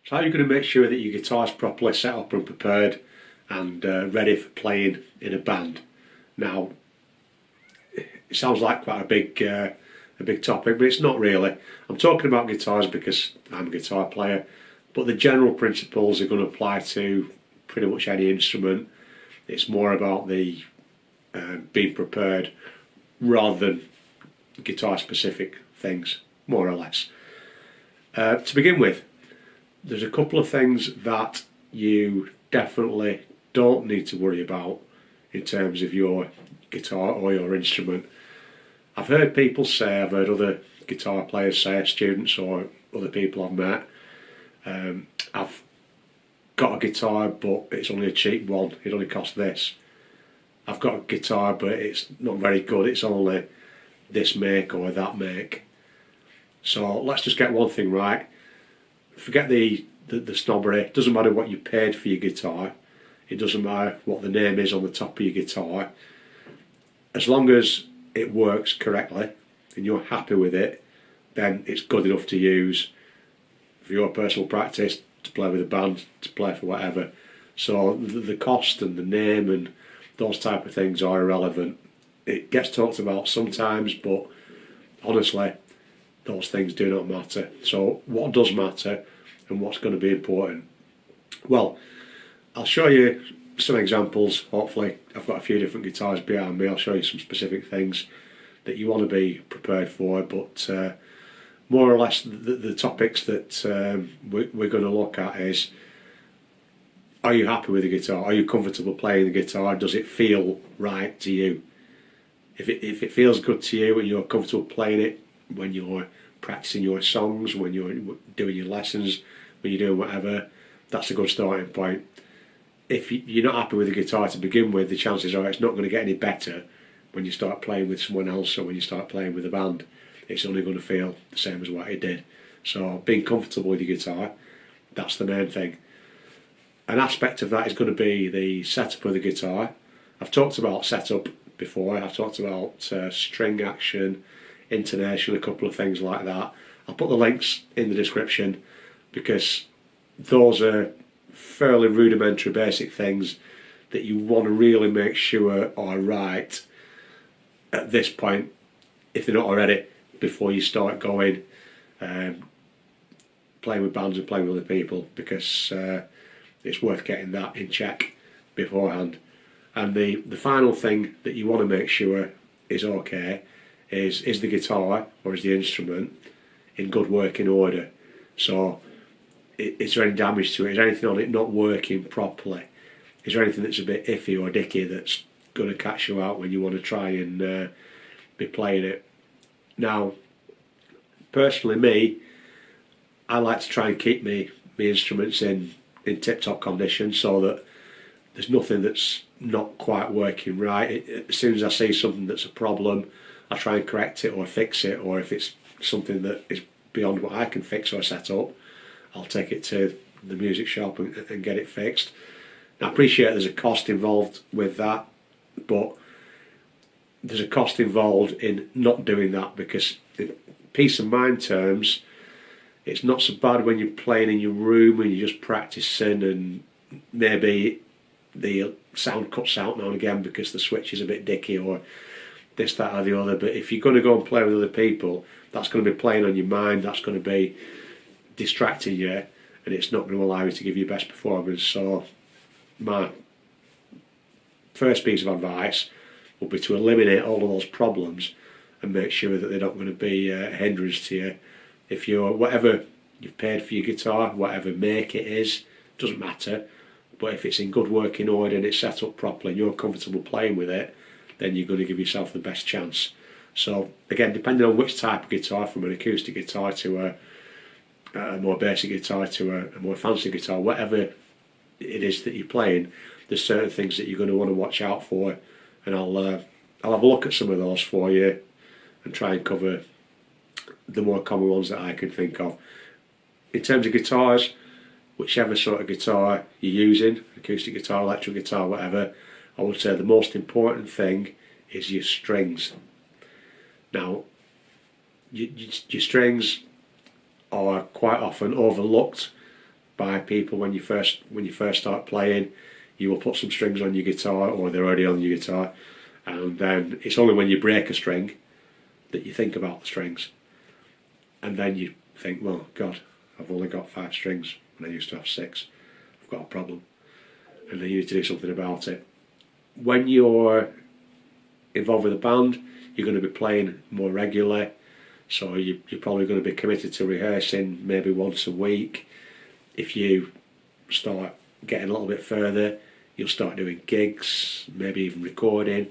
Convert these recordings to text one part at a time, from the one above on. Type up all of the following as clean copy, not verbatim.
So how are you going to make sure that your guitar's properly set up and prepared and ready for playing in a band? Now, it sounds like quite a big topic, but it's not really. I'm talking about guitars because I'm a guitar player, but the general principles are going to apply to pretty much any instrument. It's more about the being prepared rather than guitar specific things, more or less. To begin with, there's a couple of things that you definitely don't need to worry about in terms of your guitar or your instrument. I've heard people say, I've heard other guitar players say, students or other people I've met, I've got a guitar but it's only a cheap one, it only costs this. I've got a guitar but it's not very good, it's only this make or that make. So let's just get one thing right. Forget the snobbery. It doesn't matter what you paid for your guitar. It doesn't matter what the name is on the top of your guitar. As long as it works correctly and you're happy with it, then it's good enough to use for your personal practice, to play with a band, to play for whatever. So the cost and the name and those type of things are irrelevant. It gets talked about sometimes, but honestly, those things do not matter. So what does matter and what's going to be important? Well, I'll show you some examples. Hopefully, I've got a few different guitars behind me. I'll show you some specific things that you want to be prepared for, but more or less the topics that we're going to look at is: are you happy with the guitar? Are you comfortable playing the guitar? Does it feel right to you? If it feels good to you and you're comfortable playing it when you're practicing your songs, when you're doing your lessons, when you're doing whatever, that's a good starting point. If you're not happy with the guitar to begin with, the chances are it's not going to get any better when you start playing with someone else or when you start playing with a band. It's only going to feel the same as what it did. So being comfortable with your guitar, that's the main thing. An aspect of that is going to be the setup of the guitar. I've talked about setup before. I've talked about string action, intonation, a couple of things like that. I'll put the links in the description because those are fairly rudimentary basic things that you want to really make sure are right at this point, if they're not already, before you start going playing with bands and playing with other people, because it's worth getting that in check beforehand. And the final thing that you want to make sure is okay is the guitar or is the instrument in good working order. So is there any damage to it? Is there anything on it not working properly? Is there anything that's a bit iffy or dicky that's going to catch you out when you want to try and be playing it? Now, personally, me, I like to try and keep my instruments in tip-top condition so that there's nothing that's not quite working right. As soon as I see something that's a problem, I try and correct it or fix it, or if it's something that is beyond what I can fix or set up, I'll take it to the music shop and get it fixed. Now, I appreciate there's a cost involved with that, but there's a cost involved in not doing that, because in peace of mind terms, it's not so bad when you're playing in your room and you're just practicing and maybe the sound cuts out now and again because the switch is a bit dicky or this, that or the other. But if you're going to go and play with other people, that's going to be playing on your mind, that's going to be distracting you, and it's not going to allow you to give your best performance. So my first piece of advice would be to eliminate all of those problems and make sure that they're not going to be a hindrance to you. If you're, whatever you've paid for your guitar, whatever make it is, doesn't matter, but if it's in good working order and it's set up properly and you're comfortable playing with it, then you're going to give yourself the best chance. So again, depending on which type of guitar, from an acoustic guitar to a more basic guitar to a more fancy guitar, whatever it is that you're playing, there's certain things that you're going to want to watch out for, and I'll have a look at some of those for you and try and cover the more common ones that I can think of. In terms of guitars, whichever sort of guitar you're using, acoustic guitar, electric guitar, whatever, I would say the most important thing is your strings. Now, your strings are quite often overlooked by people when you first start playing. You will put some strings on your guitar, or they're already on your guitar, and then it's only when you break a string that you think about the strings, and then you think, well, God, I've only got 5 strings when I used to have 6. I've got a problem, and then you need to do something about it. When you're involved with a band, you're going to be playing more regularly, so you're probably going to be committed to rehearsing maybe once a week. If you start getting a little bit further, you'll start doing gigs, maybe even recording,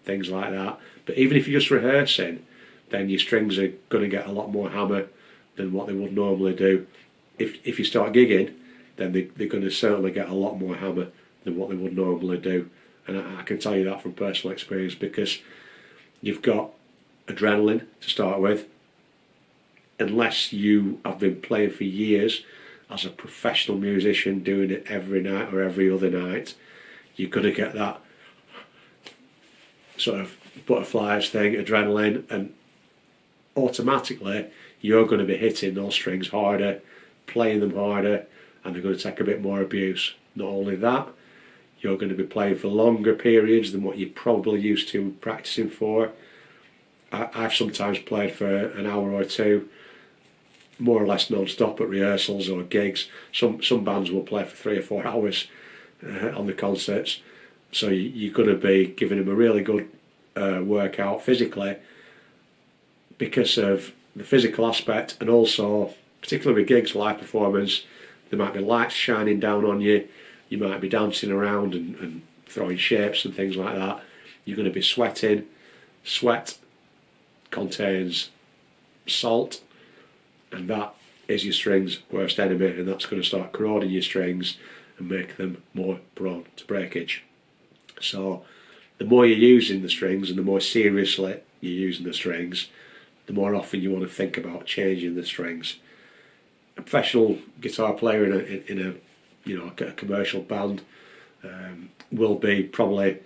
things like that. But even if you're just rehearsing, then your strings are going to get a lot more hammer than what they would normally do. If you start gigging, then they're going to certainly get a lot more hammer than what they would normally do. And I can tell you that from personal experience, because you've got adrenaline to start with. Unless you have been playing for years as a professional musician, doing it every night or every other night, you're going to get that sort of butterflies thing, adrenaline, and automatically you're going to be hitting those strings harder, playing them harder, and they're going to take a bit more abuse. Not only that, you're going to be playing for longer periods than what you're probably used to practicing for. I've sometimes played for an hour or two, more or less non-stop at rehearsals or gigs. Some bands will play for 3 or 4 hours on the concerts, so you're going to be giving them a really good workout physically, because of the physical aspect, and also particularly with gigs, live performance, there might be lights shining down on you, you might be dancing around and throwing shapes and things like that. You're going to be sweating. Sweat contains salt, and that is your strings' worst enemy, and that's going to start corroding your strings and make them more prone to breakage. So the more you're using the strings and the more seriously you're using the strings, the more often you want to think about changing the strings. A professional guitar player in a commercial band will be probably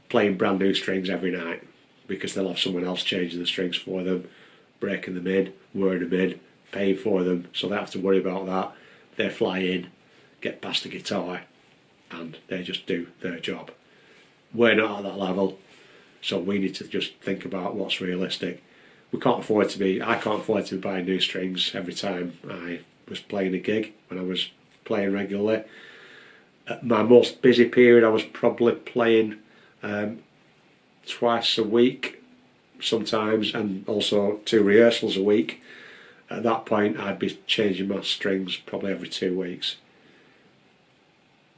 playing brand new strings every night, because they'll have someone else changing the strings for them, breaking them in, wearing them in, paying for them, so they don't have to worry about that. They fly in, get past the guitar, and they just do their job. We're not at that level, so we need to just think about what's realistic. I can't afford to be buying new strings every time I was playing a gig. When I was playing regularly, at my most busy period, I was probably playing twice a week sometimes, and also 2 rehearsals a week. At that point, I'd be changing my strings probably every 2 weeks,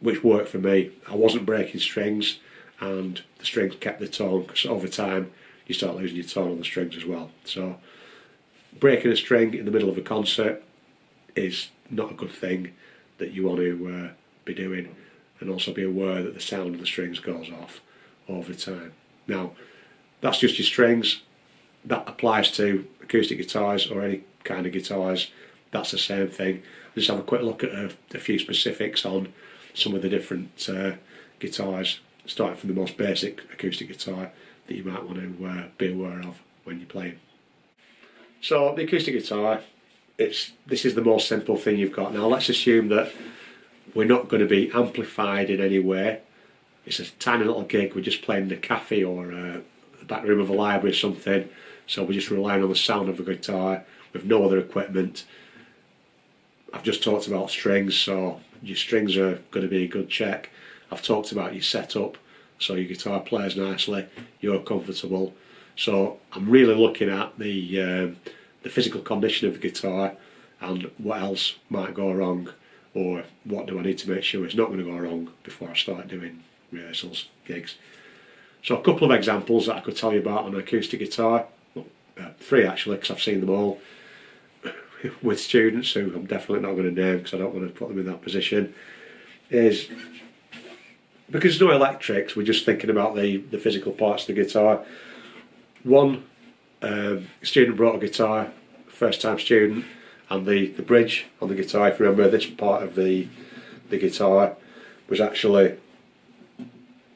which worked for me. I wasn't breaking strings, and the strings kept the tone, because over time you start losing your tone on the strings as well. So breaking a string in the middle of a concert is not a good thing that you want to be doing, and also be aware that the sound of the strings goes off over time. Now, that's just your strings. That applies to acoustic guitars or any kind of guitars. That's the same thing. Just have a quick look at a few specifics on some of the different guitars, starting from the most basic acoustic guitar that you might want to be aware of when you're playing. So the acoustic guitar, this is the most simple thing you've got. Now let's assume that we're not going to be amplified in any way. It's a tiny little gig, we're just playing in a cafe or the back room of a library or something, so we're just relying on the sound of a guitar with no other equipment. I've just talked about strings, so your strings are going to be in good check. I've talked about your setup, so your guitar plays nicely, you're comfortable. So I'm really looking at the physical condition of the guitar and what else might go wrong, or what do I need to make sure it's not going to go wrong before I start doing rehearsals, gigs. So a couple of examples that I could tell you about on an acoustic guitar, well, 3 actually, because I've seen them all with students who I'm definitely not going to name because I don't want to put them in that position, is because there's no electrics, we're just thinking about the physical parts of the guitar. One student brought a guitar, first time student, and the bridge on the guitar, if you remember, this part of the guitar was actually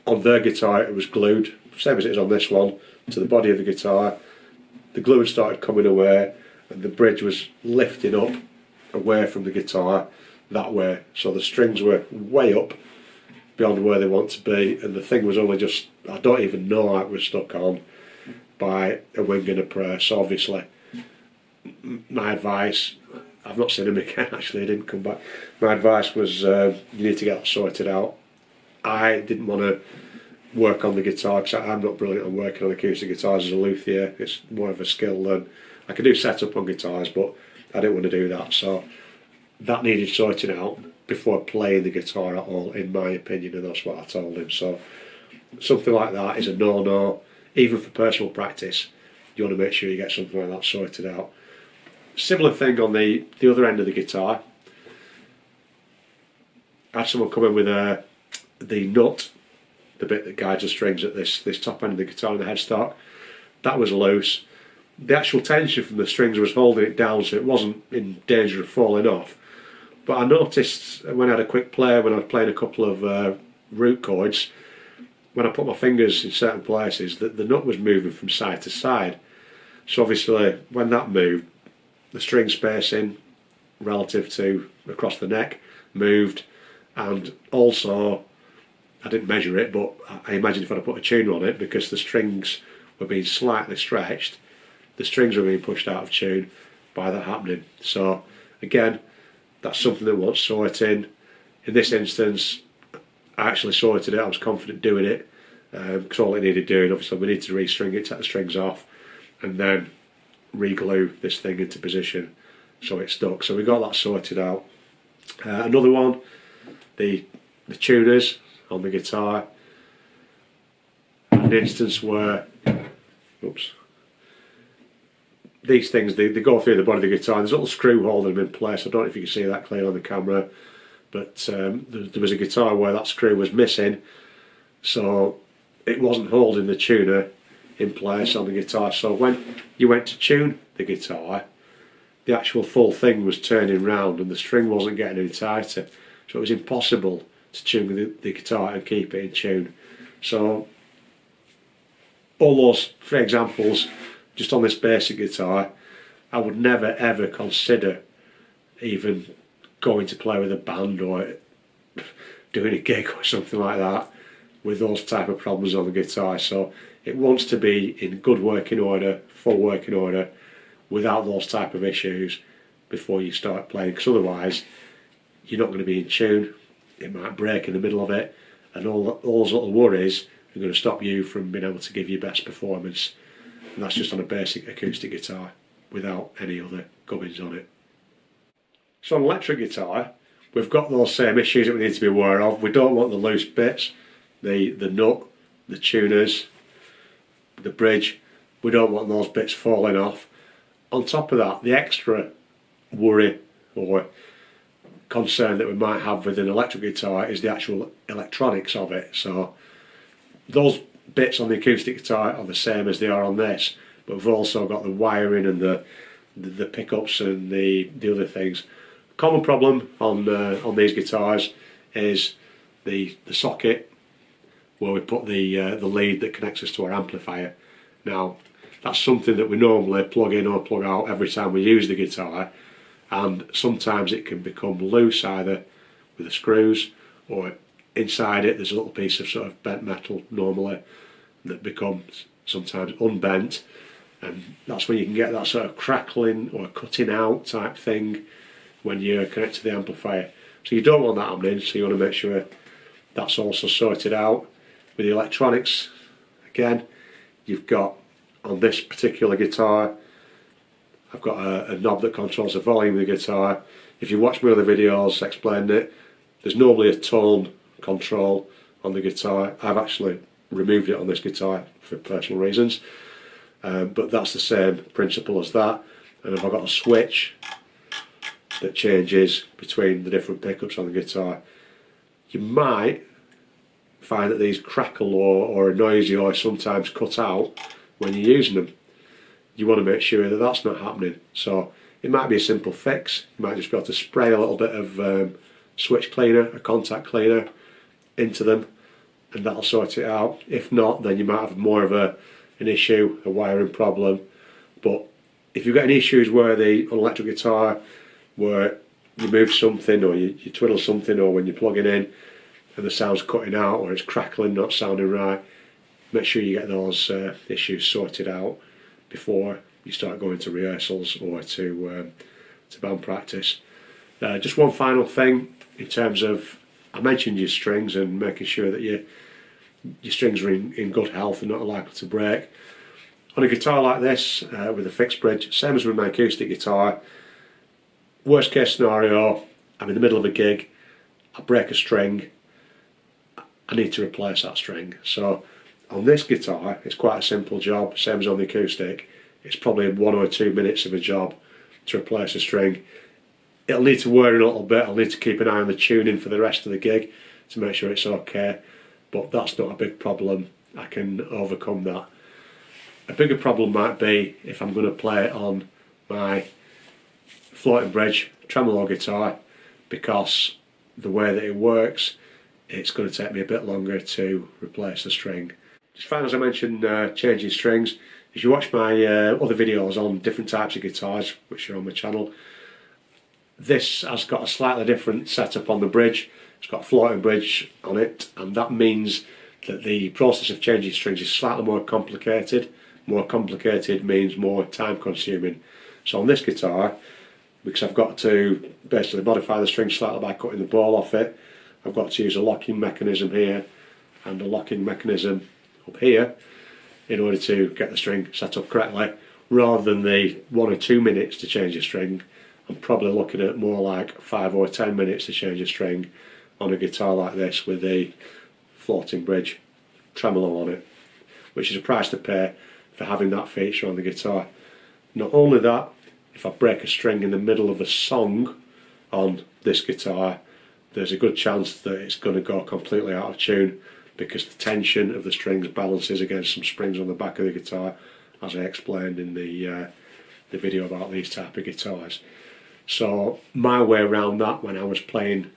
on their guitar. It was glued, same as it is on this one, to the body of the guitar. The glue had started coming away, and the bridge was lifting up away from the guitar, that way, so the strings were way up beyond where they want to be, and the thing was only just, I don't even know how it was stuck on by a wing and a press. Obviously my advice, I've not seen him again actually, he didn't come back. My advice was you need to get that sorted out. I didn't want to work on the guitar because I'm not brilliant on working on acoustic guitars as a luthier. It's more of a skill than I can do setup on guitars, but I didn't want to do that, so that needed sorting out before playing the guitar at all, in my opinion, and that's what I told him. So something like that is a no-no. Even for personal practice, you want to make sure you get something like that sorted out. Similar thing on the other end of the guitar. I had someone come in with the nut, the bit that guides the strings at this top end of the guitar and the headstock. That was loose. The actual tension from the strings was holding it down, so it wasn't in danger of falling off. But I noticed when I had a quick play, when I was playing a couple of root chords, when I put my fingers in certain places, that the nut was moving from side to side. So obviously when that moved, the string spacing relative to across the neck moved, and also I didn't measure it, but I imagine if I'd put a tuner on it, because the strings were being slightly stretched, the strings were being pushed out of tune by that happening. So again, that's something that wants sorting. In this instance, I actually sorted it. I was confident doing it because all it needed doing, obviously we need to restring it, take the strings off, and then re-glue this thing into position so it stuck. So we got that sorted out. Another one, the tuners on the guitar. An instance where, oops, these things, they go through the body of the guitar, and there's a little screw holding them in place. I don't know if you can see that clearly on the camera, but there was a guitar where that screw was missing, so it wasn't holding the tuner in place on the guitar. So when you went to tune the guitar, the actual full thing was turning round and the string wasn't getting any tighter, so it was impossible to tune the guitar and keep it in tune. So all those three examples just on this basic guitar, I would never ever consider even going to play with a band or doing a gig or something like that with those type of problems on the guitar. So it wants to be in good working order, full working order, without those type of issues before you start playing, because otherwise you're not going to be in tune. It might break in the middle of it, and all those little worries are going to stop you from being able to give your best performance. And that's just on a basic acoustic guitar without any other gubbins on it. So on electric guitar, we've got those same issues that we need to be aware of. We don't want the loose bits, the nut, the tuners, the bridge. We don't want those bits falling off. On top of that, the extra worry or concern that we might have with an electric guitar is the actual electronics of it. So those bits on the acoustic guitar are the same as they are on this, but we've also got the wiring and the pickups and the other things. Common problem on these guitars is the socket where we put the lead that connects us to our amplifier. Now that's something that we normally plug in or plug out every time we use the guitar, and sometimes it can become loose either with the screws or inside it there's a little piece of sort of bent metal normally that becomes sometimes unbent, and that's when you can get that sort of crackling or cutting out type thing when you're connected to the amplifier. So you don't want that happening, so you want to make sure that's also sorted out. With the electronics, again, you've got on this particular guitar, I've got a knob that controls the volume of the guitar. If you watch my other videos explaining it, there's normally a tone control on the guitar. I've actually removed it on this guitar for personal reasons, but that's the same principle as that. And if I've got a switch that changes between the different pickups on the guitar, you might find that these crackle or are noisy or sometimes cut out when you're using them. You want to make sure that that's not happening. So it might be a simple fix. You might just be able to spray a little bit of switch cleaner, a contact cleaner into them, and that'll sort it out. If not, then you might have more of an issue, a wiring problem. But if you've got any issues where on electric guitar where remove something, or you twiddle something, or when you're plugging in and the sound's cutting out, or it's crackling, not sounding right, make sure you get those issues sorted out before you start going to rehearsals or to band practice. Just one final thing in terms of, I mentioned your strings and making sure that your strings are in good health and not likely to break. On a guitar like this, with a fixed bridge, same as with my acoustic guitar, worst case scenario, I'm in the middle of a gig, I break a string, I need to replace that string. So on this guitar, it's quite a simple job, same as on the acoustic. It's probably 1 or 2 minutes of a job to replace a string. It'll need to wear a little bit, I'll need to keep an eye on the tuning for the rest of the gig to make sure it's okay, but that's not a big problem, I can overcome that. A bigger problem might be if I'm going to play on my floating bridge tremolo guitar, because the way that it works, it's going to take me a bit longer to replace the string. Just finally, as I mentioned, changing strings. If you watch my other videos on different types of guitars, which are on my channel, this has got a slightly different setup on the bridge. It's got a floating bridge on it, and that means that the process of changing strings is slightly more complicated. More complicated means more time consuming. So on this guitar, because I've got to basically modify the string slightly by cutting the ball off it, I've got to use a locking mechanism here and a locking mechanism up here in order to get the string set up correctly. Rather than the 1 or 2 minutes to change a string, I'm probably looking at more like 5 or 10 minutes to change a string on a guitar like this with the floating bridge tremolo on it, which is a price to pay for having that feature on the guitar. Not only that, if I break a string in the middle of a song on this guitar, there's a good chance that it's going to go completely out of tune, because the tension of the strings balances against some springs on the back of the guitar, as I explained in the video about these type of guitars. So my way around that when I was playing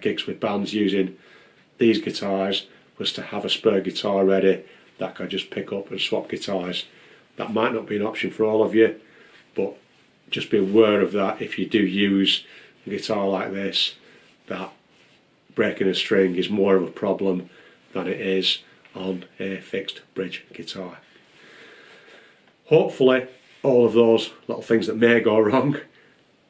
gigs with bands using these guitars was to have a spare guitar ready that I could just pick up and swap guitars. That might not be an option for all of you, but just be aware of that if you do use a guitar like this, that breaking a string is more of a problem than it is on a fixed bridge guitar. Hopefully all of those little things that may go wrong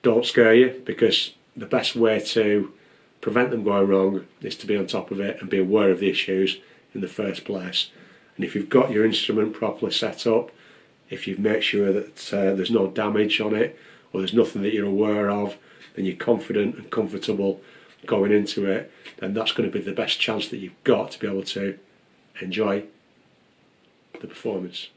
don't scare you, because the best way to prevent them going wrong is to be on top of it and be aware of the issues in the first place. And if you've got your instrument properly set up, if you've made sure that there's no damage on it, or there's nothing that you're aware of, then you're confident and comfortable going into it, then that's going to be the best chance that you've got to be able to enjoy the performance.